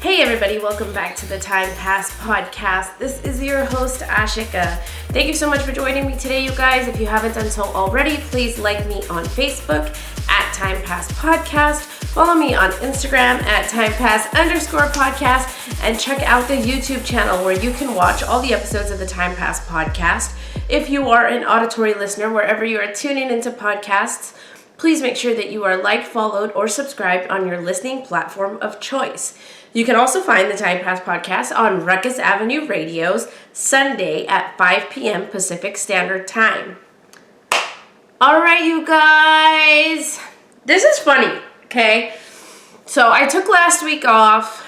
Hey everybody, welcome back to the Time Pass podcast. This is your host, Ashika. Thank you so much for joining me today, you guys. If you haven't done so already, please like me on Facebook at Time Pass Podcast. Follow me on Instagram at TimePass_podcast and check out the YouTube channel where you can watch all the episodes of the Time Pass podcast. If you are an auditory listener, wherever you are tuning into podcasts, please make sure that you are liked, followed, or subscribed on your listening platform of choice. You can also find the Time Pass podcast on Ruckus Avenue Radio's Sunday at 5 p.m. Pacific Standard Time. All right, you guys. This is funny, okay? So I took last week off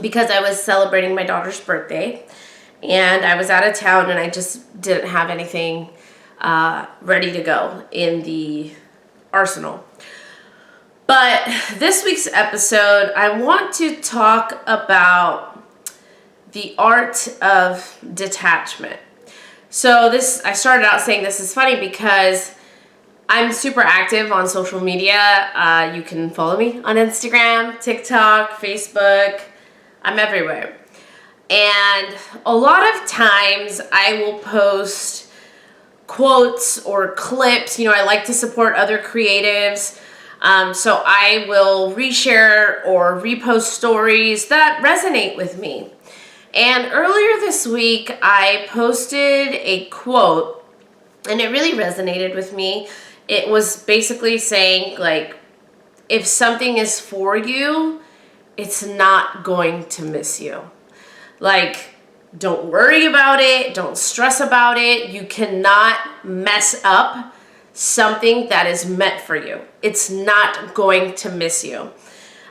because I was celebrating my daughter's birthday, and I was out of town, and I just didn't have anything ready to go in the arsenal. But this week's episode, I want to talk about the art of detachment. So I started out saying this is funny because I'm super active on social media. You can follow me on Instagram, TikTok, Facebook. I'm everywhere. And a lot of times I will post quotes or clips. I like to support other creatives. So I will reshare or repost stories that resonate with me. And earlier this week, I posted a quote, and it really resonated with me. It was basically saying, if something is for you, it's not going to miss you. Don't worry about it. Don't stress about it. You cannot mess up something that is meant for you. It's not going to miss you.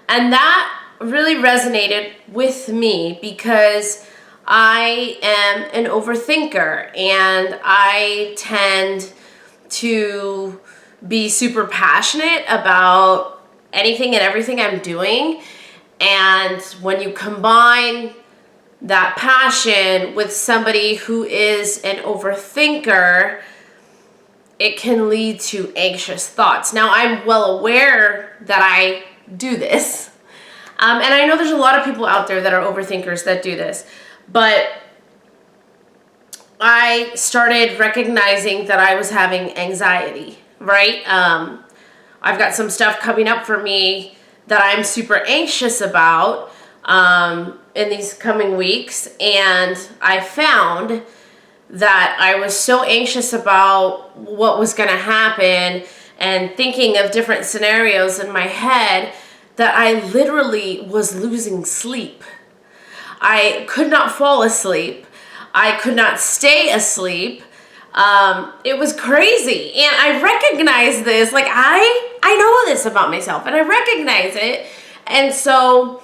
And that really resonated with me because I am an overthinker and I tend to be super passionate about anything and everything I'm doing. And when you combine that passion with somebody who is an overthinker, it can lead to anxious thoughts. Now, I'm well aware that I do this. And I know there's a lot of people out there that are overthinkers that do this. But I started recognizing that I was having anxiety, right? I've got some stuff coming up for me that I'm super anxious about in these coming weeks. And I found that I was so anxious about what was going to happen and thinking of different scenarios in my head that I literally was losing sleep. I could not fall asleep. I could not stay asleep. It was crazy. And I recognize this. I know this about myself and I recognize it. And so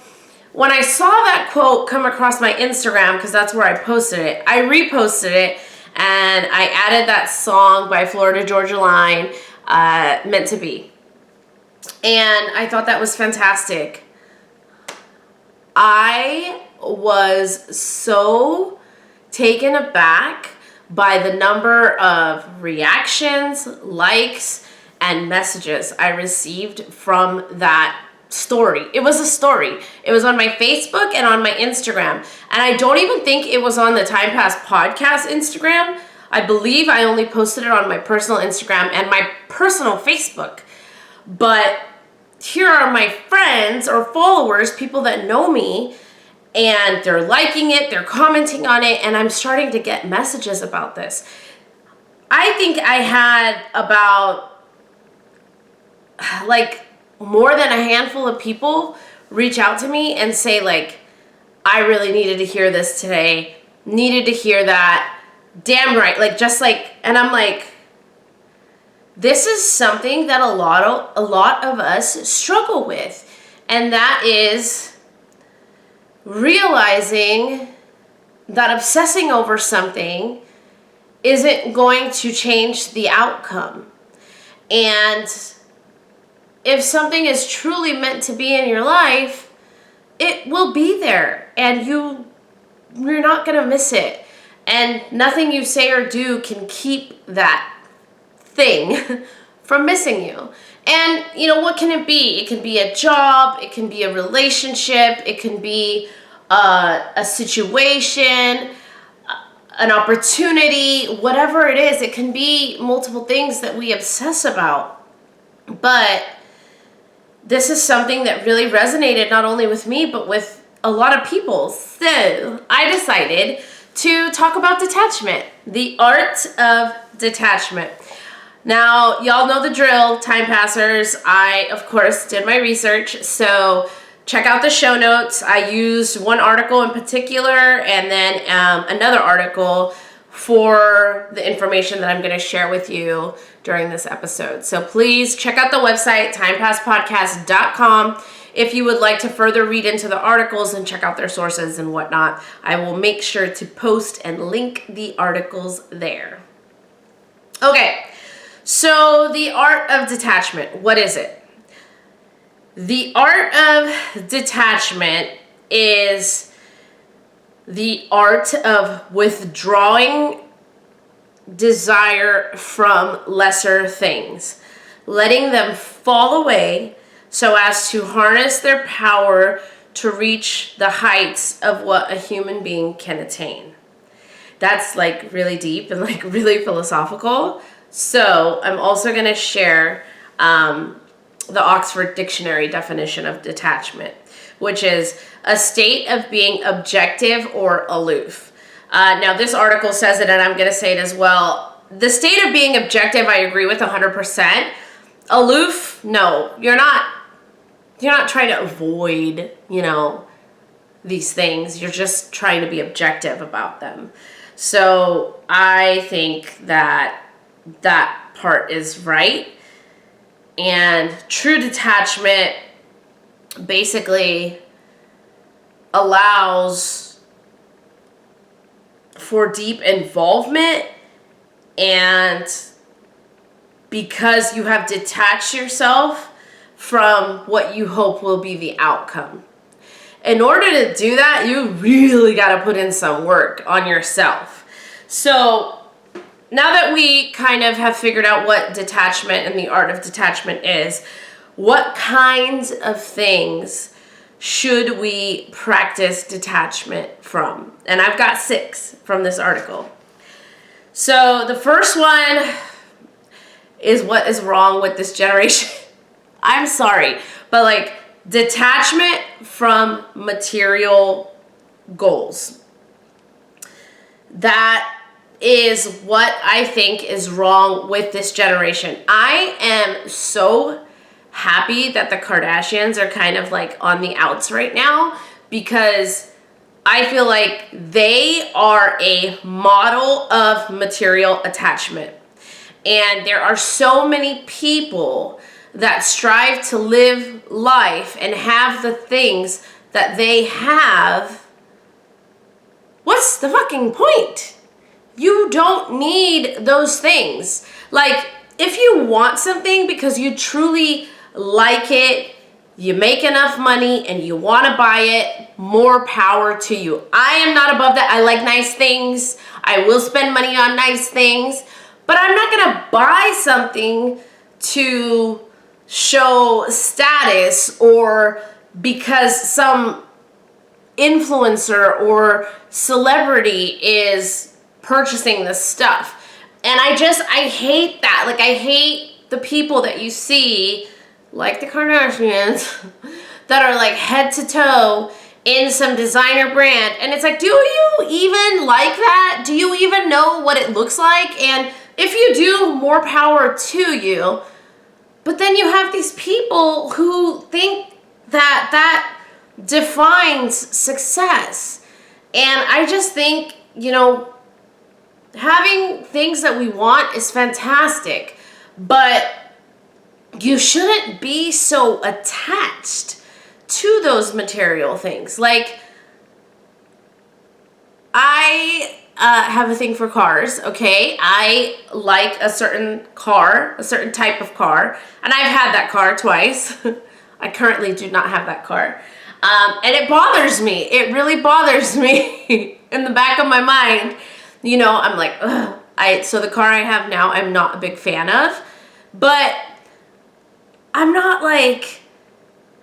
when I saw that quote come across my Instagram, because that's where I posted it, I reposted it and I added that song by Florida Georgia Line, Meant to Be. And I thought that was fantastic. I was so taken aback by the number of reactions, likes, and messages I received from that story. It was a story. It was on my Facebook and on my Instagram. And I don't even think it was on the Time Pass podcast Instagram. I believe I only posted it on my personal Instagram and my personal Facebook. But here are my friends or followers, people that know me, and they're liking it, they're commenting on it, and I'm starting to get messages about this. I think I had about more than a handful of people reach out to me and say I really needed to hear this today, needed to hear that, damn right, and I'm this is something that a lot of us struggle with, and that is realizing that obsessing over something isn't going to change the outcome. And if something is truly meant to be in your life, it will be there and you're not going to miss it. And nothing you say or do can keep that thing from missing you. And, what can it be? It can be a job, it can be a relationship, it can be a situation, an opportunity, whatever it is. It can be multiple things that we obsess about. But this is something that really resonated not only with me, but with a lot of people. So I decided to talk about detachment, the art of detachment. Now, y'all know the drill, time passers. I, of course, did my research, so check out the show notes. I used one article in particular and then another article for the information that I'm going to share with you during this episode. So please check out the website, timepasspodcast.com. If you would like to further read into the articles and check out their sources and whatnot, I will make sure to post and link the articles there. Okay. So the art of detachment, what is it? The art of detachment is the art of withdrawing desire from lesser things, letting them fall away so as to harness their power to reach the heights of what a human being can attain. That's like really deep and like really philosophical. So I'm also going to share the Oxford Dictionary definition of detachment, which is a state of being objective or aloof. Now, this article says it, and I'm going to say it as well. The state of being objective, I agree with 100%. Aloof, no, you're not trying to avoid, these things. You're just trying to be objective about them. So I think that part is right. And true detachment basically allows for deep involvement, and because you have detached yourself from what you hope will be the outcome. In order to do that, you really got to put in some work on yourself. So now that we kind of have figured out what detachment and the art of detachment is, what kinds of things should we practice detachment from? And I've got 6 from this article. So the first one is what is wrong with this generation. I'm sorry, but like detachment from material goals. That is what I think is wrong with this generation. I am so happy that the Kardashians are kind of like on the outs right now, because I feel like they are a model of material attachment. And there are so many people that strive to live life and have the things that they have. What's the fucking point? You don't need those things. Like, if you want something because you truly like it, you make enough money and you want to buy it, more power to you. I am not above that. I like nice things. I will spend money on nice things, but I'm not going to buy something to show status or because some influencer or celebrity is purchasing this stuff. And I hate that. Like, I hate the people that you see, like the Kardashians, that are like head to toe in some designer brand. And it's like, do you even like that? Do you even know what it looks like? And if you do, more power to you. But then you have these people who think that that defines success. And I just think, having things that we want is fantastic, but you shouldn't be so attached to those material things. Like, I have a thing for cars, okay? I like a certain car, a certain type of car, and I've had that car twice. I currently do not have that car. And it bothers me. It really bothers me in the back of my mind. I'm like, ugh. So the car I have now, I'm not a big fan of, But I'm not like,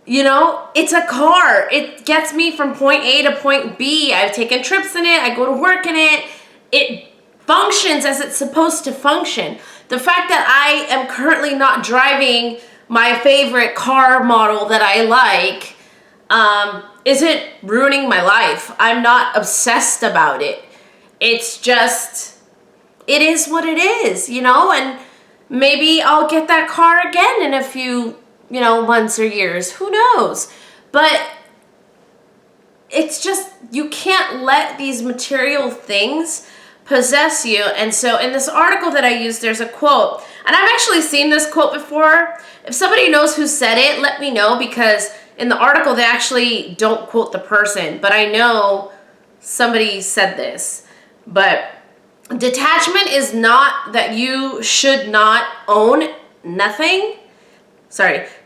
it's a car. It gets me from point A to point B. I've taken trips in it. I go to work in it. It functions as it's supposed to function. The fact that I am currently not driving my favorite car model that I like isn't ruining my life. I'm not obsessed about it. It's just, it is what it is, and maybe I'll get that car again in a few, months or years. Who knows? But it's just, you can't let these material things possess you. And so in this article that I used, there's a quote, and I've actually seen this quote before. If somebody knows who said it, let me know, because in the article they actually don't quote the person, but I know somebody said this. But detachment is not that you should not own nothing.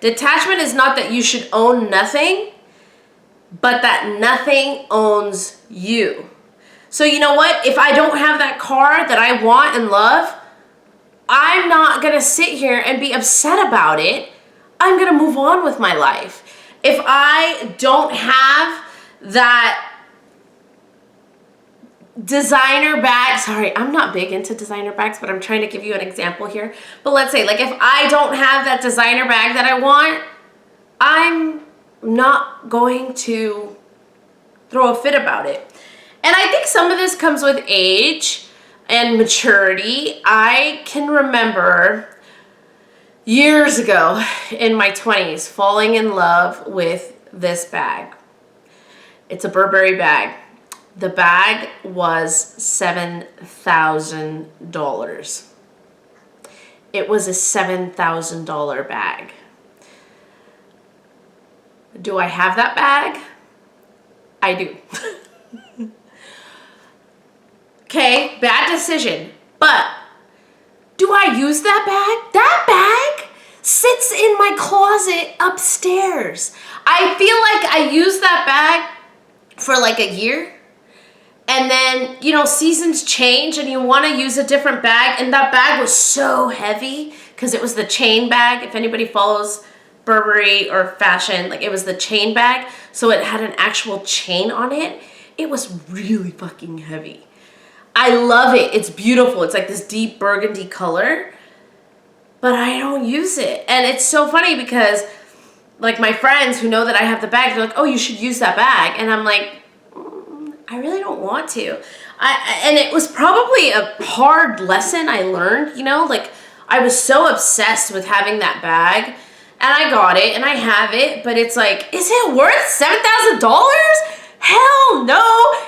Detachment is not that you should own nothing, but that nothing owns you. So you know what? If I don't have that car that I want and love, I'm not going to sit here and be upset about it. I'm going to move on with my life. If I don't have that designer bag, I'm not big into designer bags, but I'm trying to give you an example here. But let's say, like, if I don't have that designer bag that I want, I'm not going to throw a fit about it. And I think some of this comes with age and maturity. I can remember years ago in my 20s falling in love with this bag. It's a Burberry bag. The bag was $7,000. It was a $7,000 bag. Do I have that bag? I do. Okay, bad decision. But do I use that bag? That bag sits in my closet upstairs. I feel like I used that bag for like a year. And then, seasons change and you want to use a different bag. And that bag was so heavy because it was the chain bag. If anybody follows Burberry or fashion, like, it was the chain bag. So it had an actual chain on it. It was really fucking heavy. I love it. It's beautiful. It's like this deep burgundy color. But I don't use it. And it's so funny because, like, my friends who know that I have the bag, they're like, oh, you should use that bag. And I'm like, I really don't want to. And it was probably a hard lesson I learned, like, I was so obsessed with having that bag, and I got it, and I have it, but it's like, is it worth $7,000? Hell no.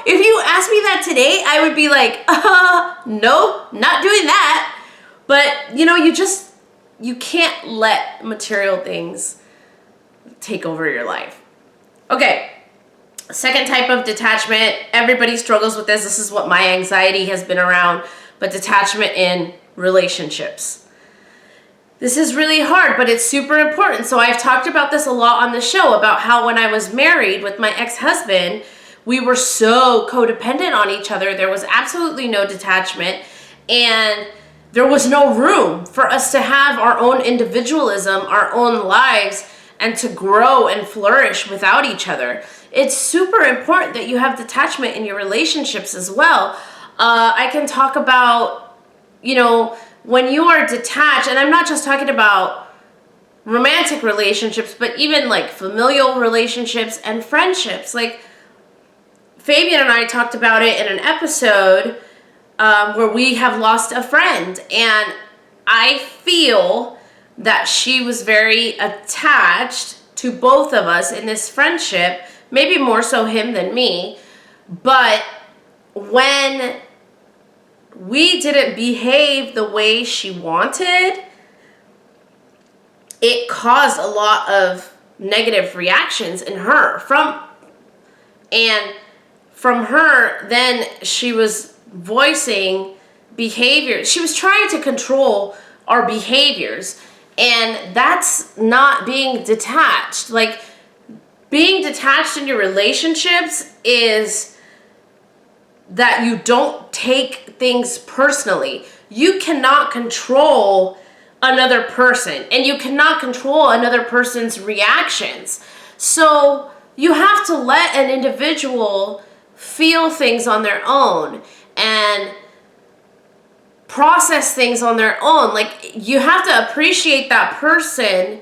If you asked me that today, I would be like, no, not doing that. But, you can't let material things take over your life. Okay. Second type of detachment, everybody struggles with this. This is what my anxiety has been around, but detachment in relationships. This is really hard, but it's super important. So I've talked about this a lot on the show, about how when I was married with my ex-husband, we were so codependent on each other. There was absolutely no detachment, and there was no room for us to have our own individualism, our own lives, and to grow and flourish without each other. It's super important that you have detachment in your relationships as well. I can talk about, when you are detached, and I'm not just talking about romantic relationships, but even like familial relationships and friendships. Like, Fabian and I talked about it in an episode where we have lost a friend, and I feel that she was very attached to both of us in this friendship, maybe more so him than me. But when we didn't behave the way she wanted, it caused a lot of negative reactions in her. From her, then she was voicing behavior. She was trying to control our behaviors, and that's not being detached. Like, being detached in your relationships is that you don't take things personally. You cannot control another person, and you cannot control another person's reactions. So you have to let an individual feel things on their own and process things on their own. Like, you have to appreciate that person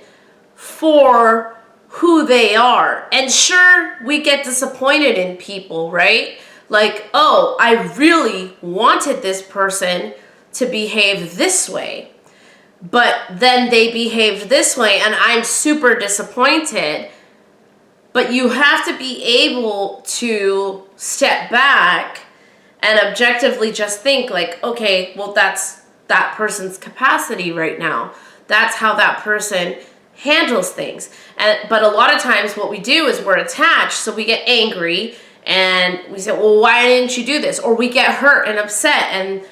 for who they are. And sure, we get disappointed in people, right? Like, oh, I really wanted this person to behave this way, but then they behaved this way and I'm super disappointed. But you have to be able to step back and objectively just think like, okay, well, that's that person's capacity right now. That's how that person handles things. But a lot of times what we do is we're attached, so we get angry and we say, well, why didn't you do this? Or we get hurt and upset and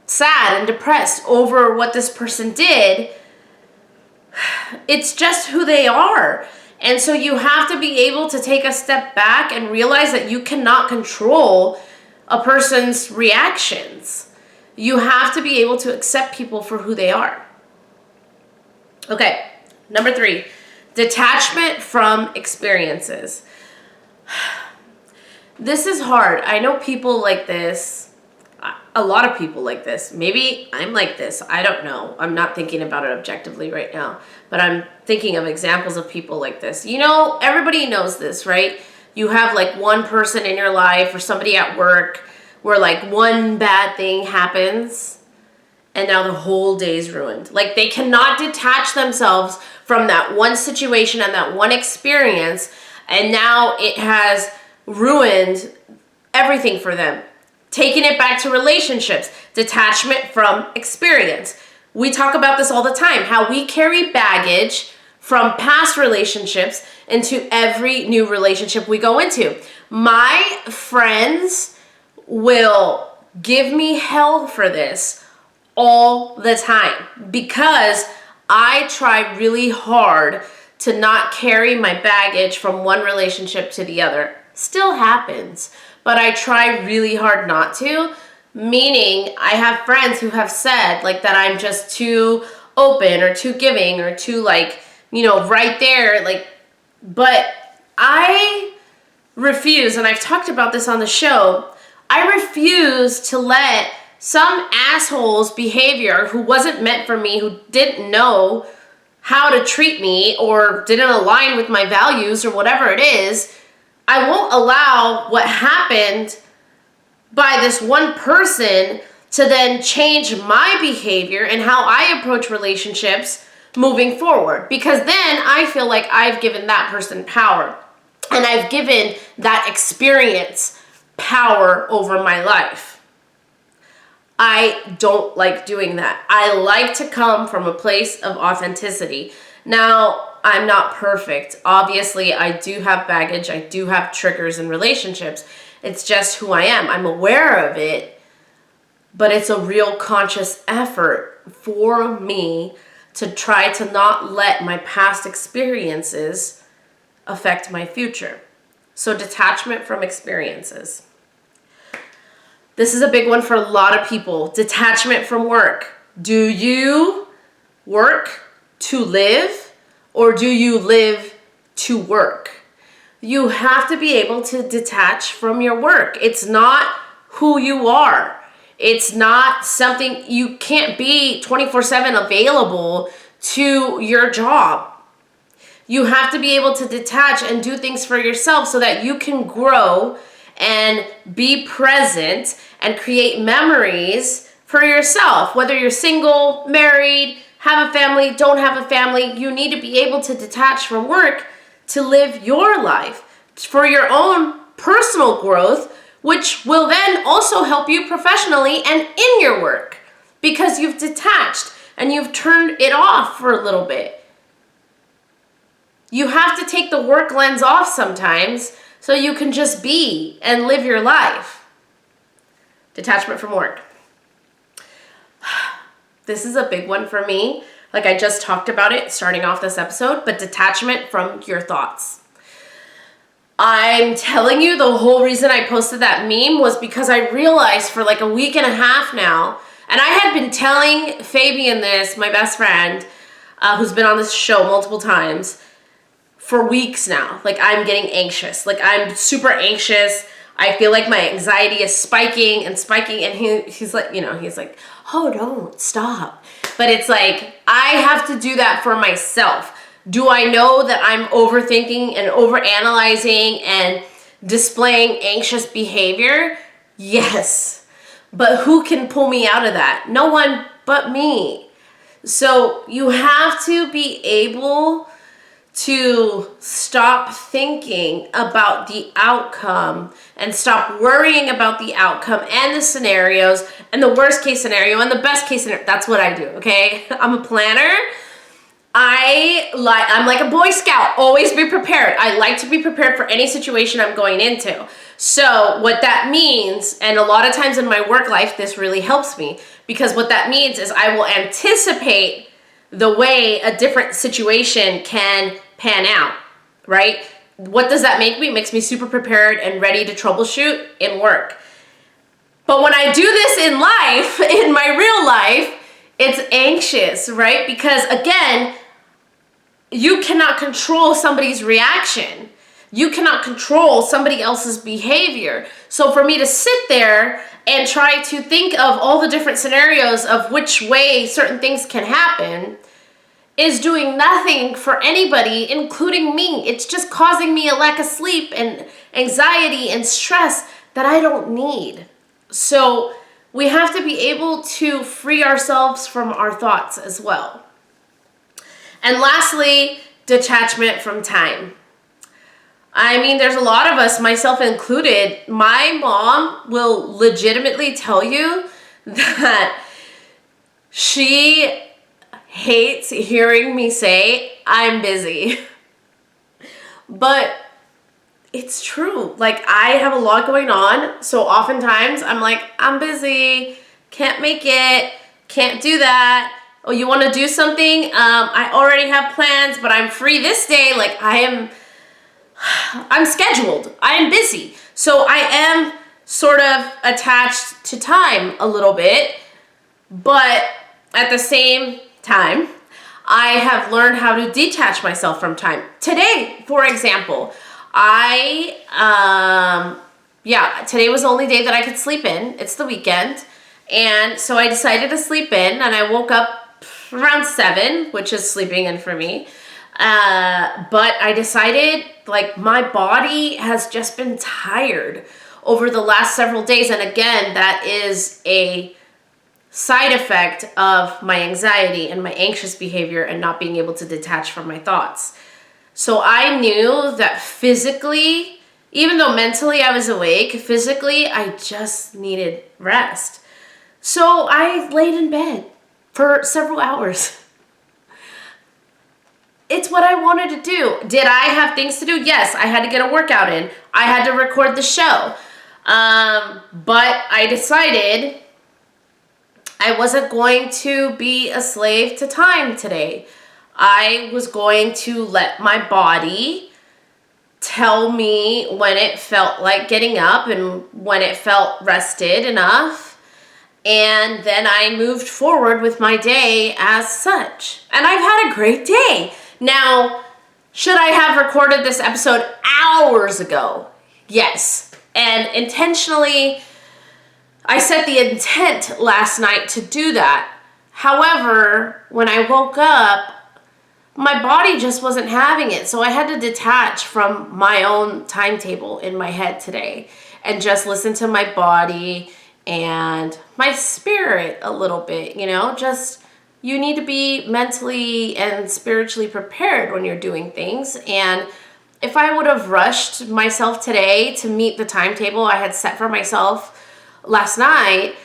sad and depressed over what this person did. It's just who they are. And so you have to be able to take a step back and realize that you cannot control a person's reactions. You have to be able to accept people for who they are. Okay, number 3, detachment from experiences. This is hard. I know people like this. A lot of people like this. Maybe I'm like this. I don't know. I'm not thinking about it objectively right now. But I'm thinking of examples of people like this. You know, everybody knows this, right? You have like one person in your life or somebody at work where like one bad thing happens and now the whole day's ruined. Like, they cannot detach themselves from that one situation and that one experience, and now it has ruined everything for them. Taking it back to relationships, detachment from experience. We talk about this all the time, how we carry baggage from past relationships into every new relationship we go into. My friends will give me hell for this all the time because I try really hard to not carry my baggage from one relationship to the other. Still happens, but I try really hard not to. Meaning, I have friends who have said like that I'm just too open or too giving or too like, you know, right there. Like, but I refuse, and I've talked about this on the show, I refuse to let some asshole's behavior who wasn't meant for me, who didn't know how to treat me or didn't align with my values or whatever it is, I won't allow what happened by this one person to then change my behavior and how I approach relationships moving forward. Because then I feel like I've given that person power and I've given that experience power over my life. I don't like doing that. I like to come from a place of authenticity. Now, I'm not perfect. Obviously, I do have baggage. I do have triggers in relationships. It's just who I am. I'm aware of it, but it's a real conscious effort for me to try to not let my past experiences affect my future. So detachment from experiences. This is a big one for a lot of people. Detachment from work. Do you work to live or do you live to work? You have to be able to detach from your work. It's not who you are. It's not something, you can't be 24/7 available to your job. You have to be able to detach and do things for yourself so that you can grow and be present and create memories for yourself. Whether you're single, married, have a family, don't have a family, you need to be able to detach from work to live your life for your own personal growth, which will then also help you professionally and in your work because you've detached and you've turned it off for a little bit. You have to take the work lens off sometimes so you can just be and live your life. Detachment from work. This is a big one for me. Like I just talked about it starting off this episode, but detachment from your thoughts. I'm telling you, the whole reason I posted that meme was because I realized for like a week and a half now, And I had been telling Fabian this, my best friend, who's been on this show multiple times, for weeks now. Like, I'm getting anxious. Like, I'm super anxious. I feel like my anxiety is spiking, and he's like, he's like, oh, don't stop. But it's like, I have to do that for myself. Do I know that I'm overthinking and overanalyzing and displaying anxious behavior? Yes. But who can pull me out of that? No one but me. So you have to be able to stop thinking about the outcome and stop worrying about the outcome and the scenarios and the worst case scenario and the best case scenario. That's what I do, okay? I'm a planner. I'm like a Boy Scout, always be prepared. I like to be prepared for any situation I'm going into. So what that means, and a lot of times in my work life, this really helps me, because what that means is I will anticipate the way a different situation can pan out, right? What does that make me? It makes me super prepared and ready to troubleshoot in work. But when I do this in life, in my real life, it's anxious, right? Because again, you cannot control somebody's reaction. You cannot control somebody else's behavior. So for me to sit there and try to think of all the different scenarios of which way certain things can happen is doing nothing for anybody, including me. It's just causing me a lack of sleep and anxiety and stress that I don't need. So we have to be able to free ourselves from our thoughts as well. And lastly, detachment from time. I mean, there's a lot of us, myself included. My mom will legitimately tell you that she hates hearing me say, I'm busy. But it's true. Like, I have a lot going on. So oftentimes I'm like, I'm busy, can't make it, can't do that. Oh, you want to do something? I already have plans, but I'm free this day. Like, I'm scheduled. I am busy. So I am sort of attached to time a little bit, but at the same time, I have learned how to detach myself from time. Today, for example, today was the only day that I could sleep in. It's the weekend. And so I decided to sleep in, and I woke up around 7, which is sleeping in for me. But I decided, like, my body has just been tired over the last several days. And again, that is a side effect of my anxiety and my anxious behavior and not being able to detach from my thoughts. So I knew that physically, even though mentally I was awake, physically I just needed rest. So I laid in bed for several hours. It's what I wanted to do. Did I have things to do? Yes, I had to get a workout in. I had to record the show. But I decided I wasn't going to be a slave to time today. I was going to let my body tell me when it felt like getting up and when it felt rested enough. And then I moved forward with my day as such. And I've had a great day. Now, should I have recorded this episode hours ago? Yes. And intentionally, I set the intent last night to do that. However, when I woke up, my body just wasn't having it. So I had to detach from my own timetable in my head today and just listen to my body and my spirit a little bit, just you need to be mentally and spiritually prepared when you're doing things. And if I would have rushed myself today to meet the timetable I had set for myself last night,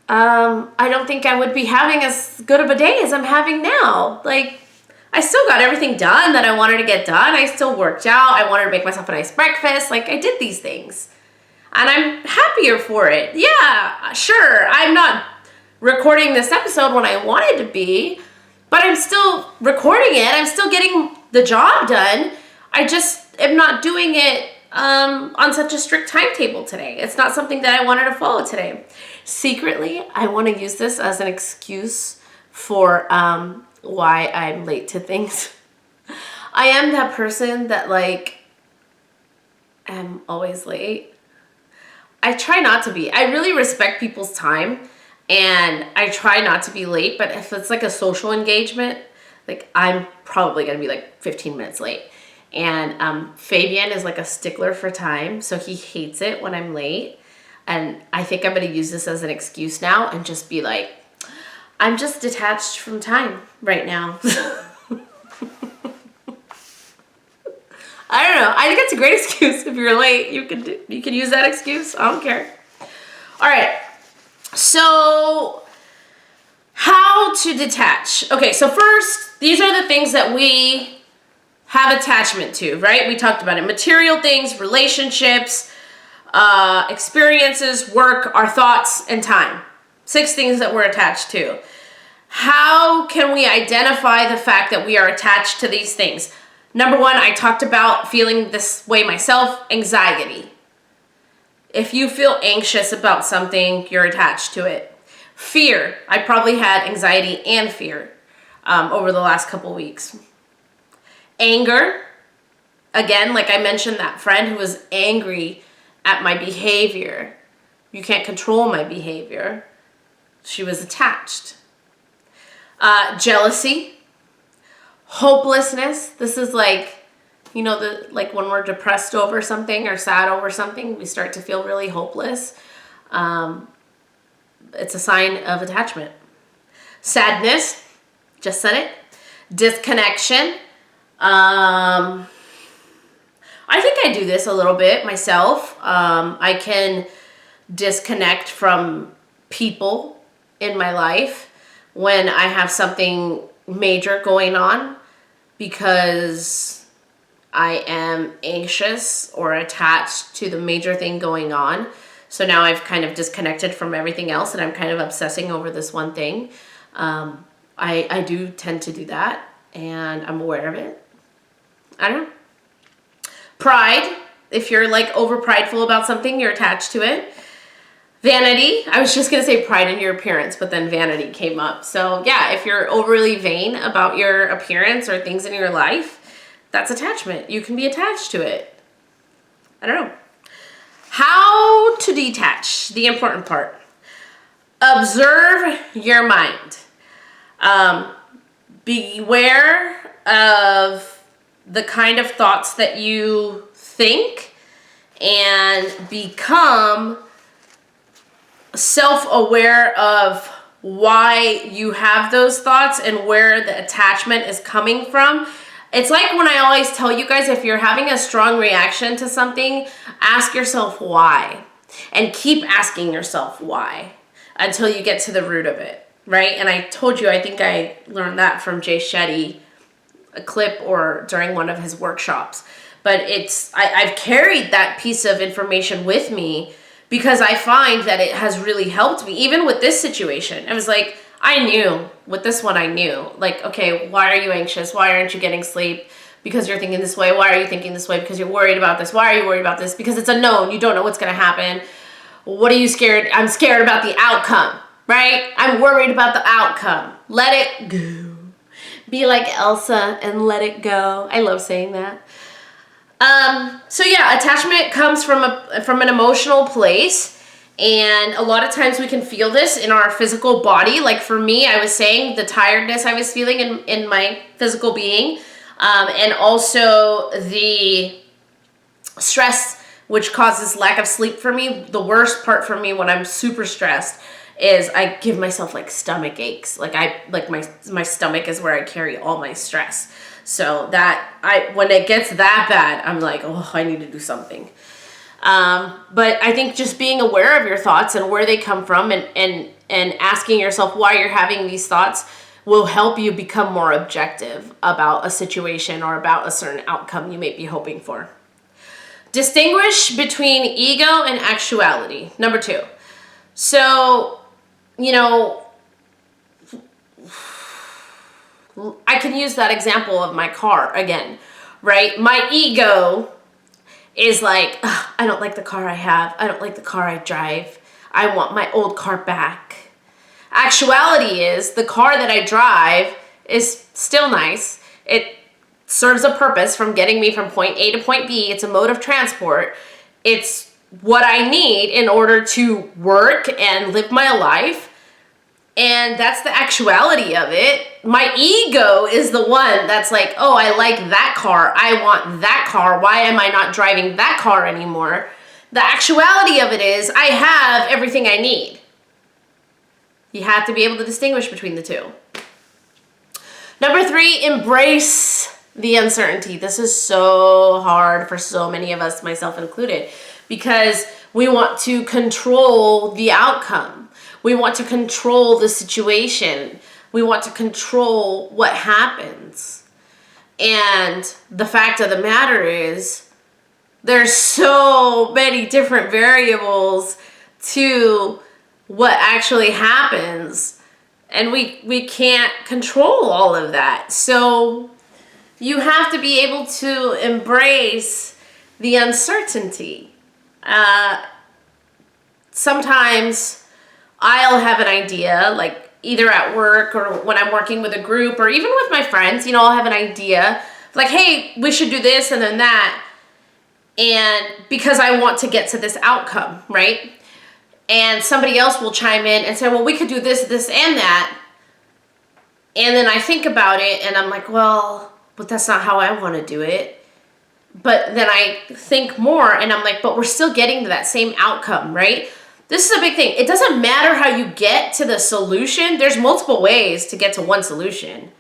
I don't think I would be having as good of a day as I'm having now. Like, I still got everything done that I wanted to get done. I still worked out. I wanted to make myself a nice breakfast. Like, I did these things. And I'm happier for it. Yeah, sure. I'm not recording this episode when I wanted to be, but I'm still recording it. I'm still getting the job done. I just am not doing it on such a strict timetable today. It's not something that I wanted to follow today. Secretly, I want to use this as an excuse for why I'm late to things. I am that person that like am always late. I try not to be. I really respect people's time and I try not to be late, but if it's like a social engagement, like I'm probably going to be like 15 minutes late. And Fabian is like a stickler for time, so he hates it when I'm late. And I think I'm going to use this as an excuse now and just be like, I'm just detached from time right now. I don't know. I think it's a great excuse. If you're late, you can use that excuse. I don't care. All right. So how to detach. Okay, so first, these are the things that we have attachment to, right? We talked about it. Material things, relationships, experiences, work, our thoughts, and time. 6 things that we're attached to. How can we identify the fact that we are attached to these things? Number 1, I talked about feeling this way myself, anxiety. If you feel anxious about something, you're attached to it. Fear. I probably had anxiety and fear over the last couple weeks. Anger. Again, like I mentioned, that friend who was angry at my behavior. You can't control my behavior. She was attached. Jealousy. Hopelessness. This is like, like when we're depressed over something or sad over something, we start to feel really hopeless. It's a sign of attachment. Sadness. Just said it. Disconnection. I think I do this a little bit myself. I can disconnect from people in my life when I have something major going on because I am anxious or attached to the major thing going on. So now I've kind of disconnected from everything else and I'm kind of obsessing over this one thing. I do tend to do that and I'm aware of it. I don't know. Pride. If you're like over prideful about something, you're attached to it. Vanity. I was just going to say pride in your appearance, but then vanity came up. So yeah, if you're overly vain about your appearance or things in your life, that's attachment. You can be attached to it. I don't know. How to detach. The important part. Observe your mind. Beware of the kind of thoughts that you think and become self-aware of why you have those thoughts and where the attachment is coming from. It's like when I always tell you guys, if you're having a strong reaction to something, ask yourself why. And keep asking yourself why until you get to the root of it, right? And I told you, I think I learned that from Jay Shetty, a clip or during one of his workshops. But I've carried that piece of information with me because I find that it has really helped me. Even with this situation, I was like, I knew, with this one I knew, like, okay, why are you anxious? Why aren't you getting sleep? Because you're thinking this way. Why are you thinking this way? Because you're worried about this. Why are you worried about this? Because it's unknown. You don't know what's going to happen. What are you scared? I'm scared about the outcome, right? I'm worried about the outcome. Let it go. Be like Elsa and let it go. I love saying that. So yeah, attachment comes from an emotional place, and a lot of times we can feel this in our physical body. Like for me, I was saying the tiredness I was feeling in my physical being, and also the stress, which causes lack of sleep for me. The worst part for me when I'm super stressed is I give myself like stomach aches. Like my stomach is where I carry all my stress. So when it gets that bad, I'm like, oh, I need to do something. But I think just being aware of your thoughts and where they come from and asking yourself why you're having these thoughts will help you become more objective about a situation or about a certain outcome you may be hoping for. Distinguish between ego and actuality. Number 2. So, I can use that example of my car again, right? My ego is like, I don't like the car I have. I don't like the car I drive. I want my old car back. Actuality is the car that I drive is still nice. It serves a purpose from getting me from point A to point B. It's a mode of transport. It's what I need in order to work and live my life. And that's the actuality of it. My ego is the one that's like, oh, I like that car. I want that car. Why am I not driving that car anymore? The actuality of it is I have everything I need. You have to be able to distinguish between the two. Number 3, embrace the uncertainty. This is so hard for so many of us, myself included, because we want to control the outcome. We want to control the situation. We want to control what happens. And the fact of the matter is, there's so many different variables to what actually happens. And we can't control all of that. So you have to be able to embrace the uncertainty. Sometimes I'll have an idea, like either at work or when I'm working with a group or even with my friends, I'll have an idea like, hey, we should do this and then that. And because I want to get to this outcome, right? And somebody else will chime in and say, well, we could do this, this, and that. And then I think about it and I'm like, well, but that's not how I want to do it. But then I think more and I'm like, but we're still getting to that same outcome, right? This is a big thing. It doesn't matter how you get to the solution. There's multiple ways to get to one solution.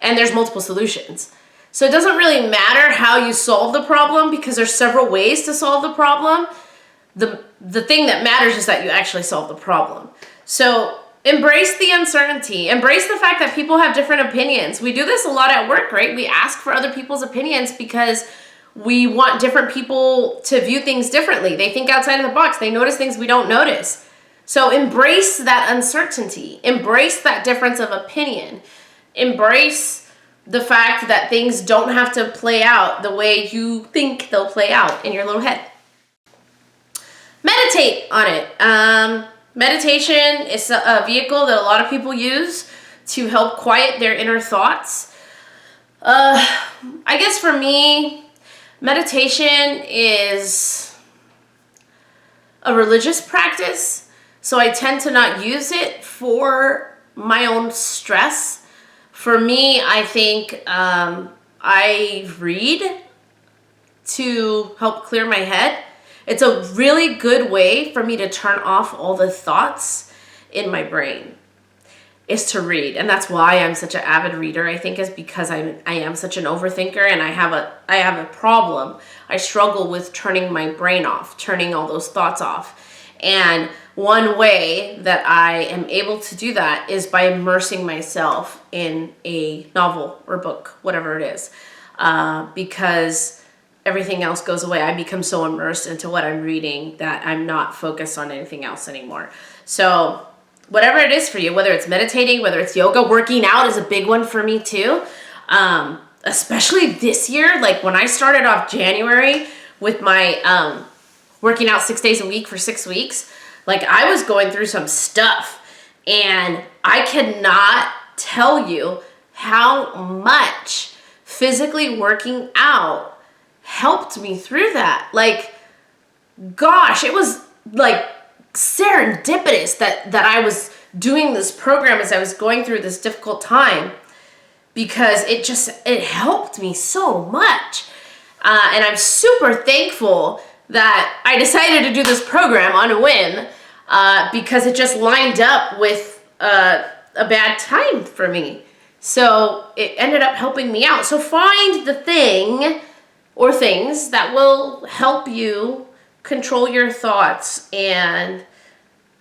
And there's multiple solutions. So it doesn't really matter how you solve the problem because there's several ways to solve the problem. The thing that matters is that you actually solve the problem. So embrace the uncertainty. Embrace the fact that people have different opinions. We do this a lot at work, right? We ask for other people's opinions because we want different people to view things differently. They think outside of the box. They notice things we don't notice. So embrace that uncertainty. Embrace that difference of opinion. Embrace the fact that things don't have to play out the way you think they'll play out in your little head. Meditate on it. Meditation is a vehicle that a lot of people use to help quiet their inner thoughts. I guess for me, meditation is a religious practice, so I tend to not use it for my own stress. For me, I think I read to help clear my head. It's a really good way for me to turn off all the thoughts in my brain, is to read. And that's why I'm such an avid reader, I think, is because I am such an overthinker and I have a problem. I struggle with turning my brain off, turning all those thoughts off. And one way that I am able to do that is by immersing myself in a novel or book, whatever it is, because everything else goes away. I become so immersed into what I'm reading that I'm not focused on anything else anymore. So whatever it is for you, whether it's meditating, whether it's yoga, working out is a big one for me too. Especially this year, like when I started off January with my working out 6 days a week for 6 weeks, like I was going through some stuff and I cannot tell you how much physically working out helped me through that. Like, gosh, it was like serendipitous that I was doing this program as I was going through this difficult time, because it helped me so much. And I'm super thankful that I decided to do this program on a whim, because it just lined up with a bad time for me. So it ended up helping me out. So find the thing or things that will help you control your thoughts and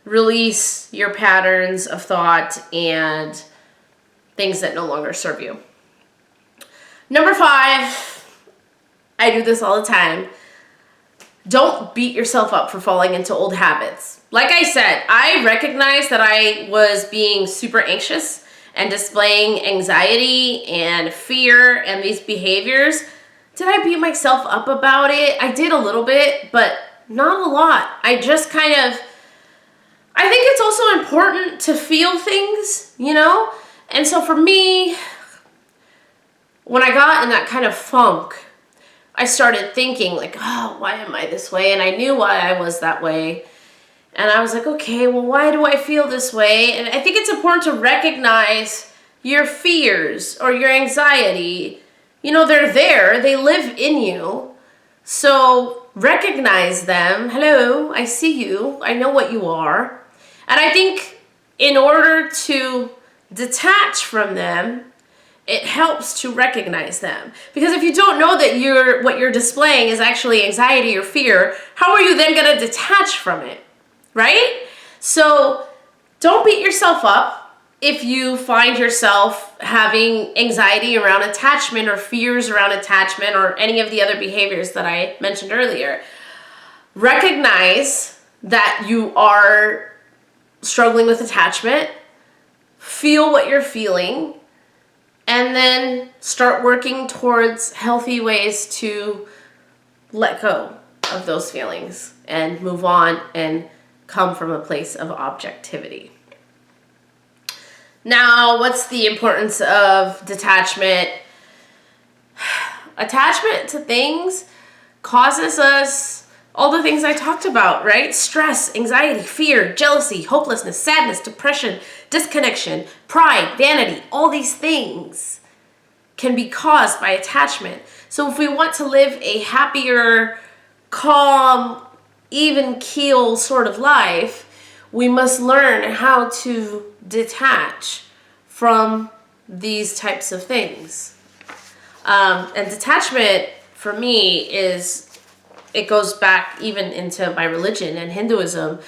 release your patterns of thought and things that no longer serve you. Number 5, I do this all the time. Don't beat yourself up for falling into old habits. Like I said, I recognized that I was being super anxious and displaying anxiety and fear and these behaviors Did I beat myself up about it? I did a little bit, but not a lot. I just kind of, I think it's also important to feel things, you know? And so for me, when I got in that kind of funk, I started thinking like, oh, why am I this way? And I knew why I was that way. And I was like, okay, well, why do I feel this way? And I think it's important to recognize your fears or your anxiety. You know, they're there. They live in you. So recognize them. Hello, I see you. I know what you are. And I think in order to detach from them, it helps to recognize them. Because if you don't know that what you're displaying is actually anxiety or fear, how are you then going to detach from it? Right? So don't beat yourself up if you find yourself having anxiety around attachment or fears around attachment or any of the other behaviors that I mentioned earlier. Recognize that you are struggling with attachment, feel what you're feeling, and then start working towards healthy ways to let go of those feelings and move on and come from a place of objectivity. Now, what's the importance of detachment? Attachment to things causes us all the things I talked about, right? Stress, anxiety, fear, jealousy, hopelessness, sadness, depression, disconnection, pride, vanity, all these things can be caused by attachment. So if we want to live a happier, calm, even keel sort of life, we must learn how to detach from these types of things. And detachment for me it goes back even into my religion and Hinduism.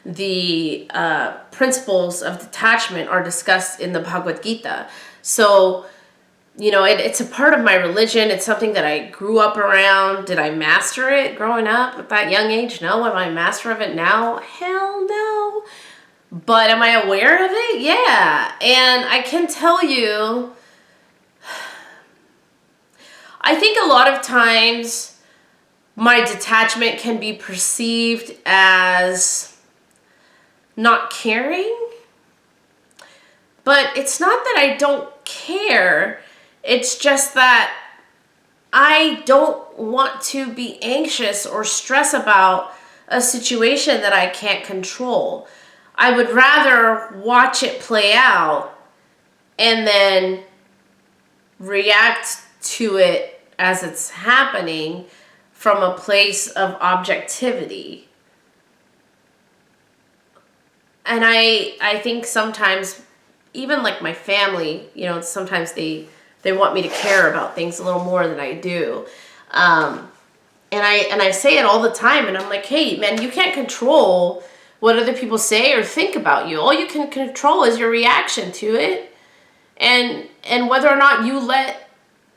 The principles of detachment are discussed in the Bhagavad Gita. So, you know, it's a part of my religion. It's something that I grew up around. Did I master it growing up at that young age? No. Am I a master of it now? Hell no. But am I aware of it? Yeah. And I can tell you, I think a lot of times my detachment can be perceived as not caring. But it's not that I don't care. It's just that I don't want to be anxious or stress about a situation that I can't control. I would rather watch it play out and then react to it as it's happening from a place of objectivity. And I think sometimes, even like my family, you know, sometimes they want me to care about things a little more than I do. And I say it all the time, and I'm like, hey, man, you can't control what other people say or think about you. All you can control is your reaction to it, and whether or not you let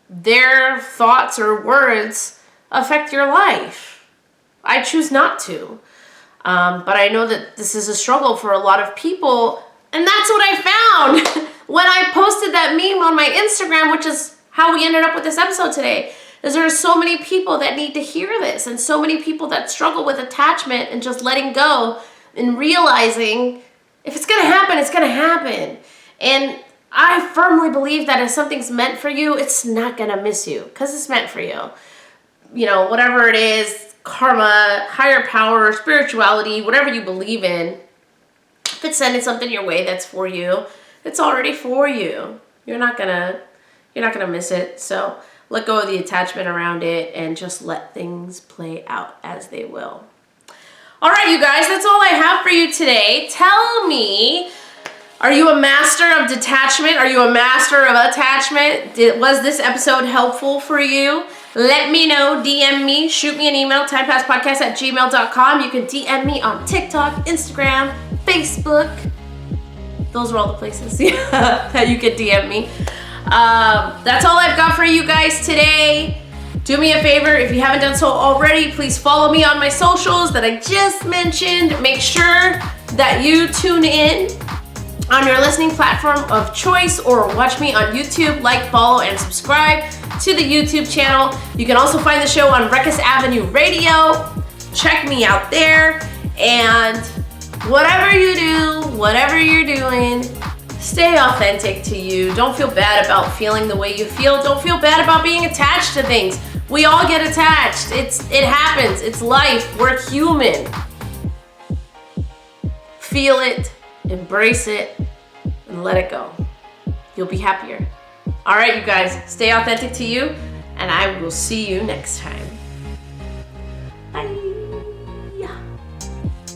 their thoughts or words affect your life. I choose not to. But I know that this is a struggle for a lot of people, and that's what I found when I posted that meme on my Instagram, which is how we ended up with this episode today, is there are so many people that need to hear this, and so many people that struggle with attachment and just letting go and realizing if it's going to happen, it's going to happen. And I firmly believe that if something's meant for you, it's not going to miss you because it's meant for you. You know, whatever it is, karma, higher power, spirituality, whatever you believe in, if it's sending something your way that's for you, it's already for you. You're not gonna miss it. So let go of the attachment around it and just let things play out as they will. All right, you guys, that's all I have for you today. Tell me, are you a master of detachment? Are you a master of attachment? Was this episode helpful for you? Let me know. DM me. Shoot me an email, timepasspodcast@gmail.com. You can DM me on TikTok, Instagram, Facebook. Those are all the places that you can DM me. That's all I've got for you guys today. Do me a favor, if you haven't done so already, please follow me on my socials that I just mentioned. Make sure that you tune in on your listening platform of choice or watch me on YouTube. Like, follow, and subscribe to the YouTube channel. You can also find the show on Ruckus Avenue Radio. Check me out there. And whatever you do, whatever you're doing, stay authentic to you. Don't feel bad about feeling the way you feel. Don't feel bad about being attached to things. We all get attached. It happens. It's life. We're human. Feel it, embrace it, and let it go. You'll be happier. All right, you guys, stay authentic to you, and I will see you next time.